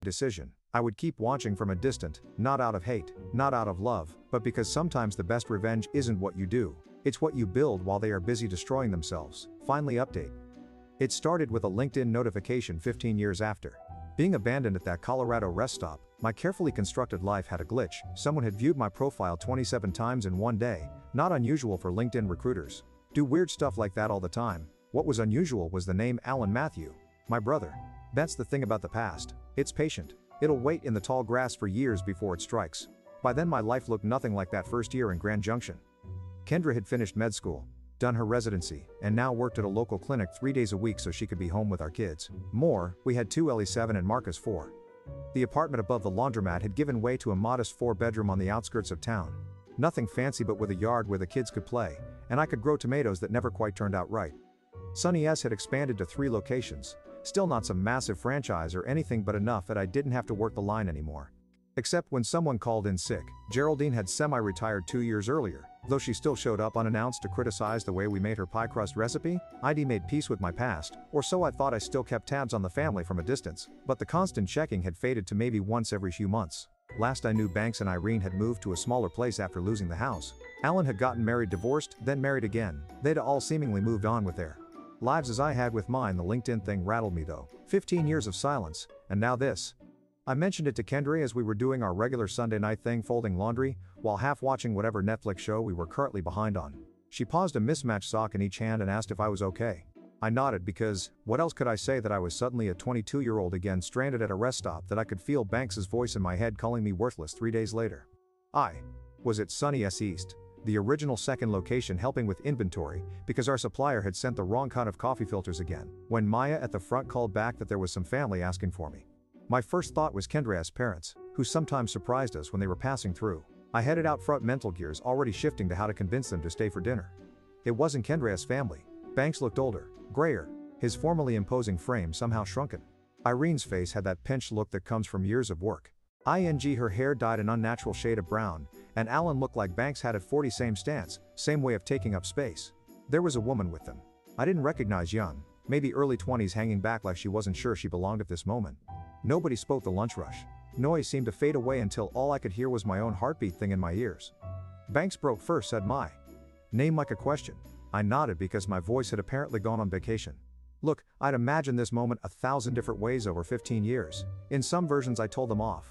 decision. I would keep watching from a distance, not out of hate, not out of love, but because sometimes the best revenge isn't what you do, it's what you build while they are busy destroying themselves. Finally update. It started with a LinkedIn notification 15 years after. Being abandoned at that Colorado rest stop, my carefully constructed life had a glitch. Someone had viewed my profile 27 times in one day, not unusual for LinkedIn recruiters. Do weird stuff like that all the time. What was unusual was the name Alan Matthew, my brother. That's the thing about the past. It's patient. It'll wait in the tall grass for years before it strikes. By then my life looked nothing like that first year in Grand Junction. Kendra had finished med school, done her residency, and now worked at a local clinic 3 days a week so she could be home with our kids. More, we had two Ellie 7 and Marcus 4. The apartment above the laundromat had given way to a modest 4-bedroom on the outskirts of town. Nothing fancy but with a yard where the kids could play, and I could grow tomatoes that never quite turned out right. Sunny S had expanded to 3 locations, still not some massive franchise or anything but enough that I didn't have to work the line anymore. Except when someone called in sick. Geraldine had semi-retired 2 years earlier, though she still showed up unannounced to criticize the way we made her pie crust recipe. I'd made peace with my past, or so I thought. I still kept tabs on the family from a distance, but the constant checking had faded to maybe once every few months. Last I knew, Banks and Irene had moved to a smaller place after losing the house. Alan had gotten married, divorced, then married again. They'd all seemingly moved on with their lives as I had with mine. The LinkedIn thing rattled me though. 15 years of silence, and now this. I mentioned it to Kendra as we were doing our regular Sunday night thing, folding laundry, while half watching whatever Netflix show we were currently behind on. She paused, a mismatched sock in each hand, and asked if I was okay. I nodded because, what else could I say that I was suddenly a 22-year-old again stranded at a rest stop, that I could feel Banks's voice in my head calling me worthless 3 days later. I was at Sunny S East, the original second location, helping with inventory because our supplier had sent the wrong kind of coffee filters again, when Maya at the front called back that there was some family asking for me. My first thought was Kendra's parents, who sometimes surprised us when they were passing through. I headed out front, mental gears already shifting to how to convince them to stay for dinner. It wasn't Kendra's family. Banks looked older, grayer, his formerly imposing frame somehow shrunken. Irene's face had that pinched look that comes from years of work. Her hair dyed an unnatural shade of brown, and Alan looked like Banks had at 40, same stance, same way of taking up space. There was a woman with them. I didn't recognize, young, maybe early 20s, hanging back like she wasn't sure she belonged at this moment. Nobody spoke. The lunch rush noise seemed to fade away until all I could hear was my own heartbeat thing in my ears. Banks broke first, said my name like a question. I nodded because my voice had apparently gone on vacation. Look, I'd imagined this moment 1,000 different ways over 15 years. In some versions I told them off,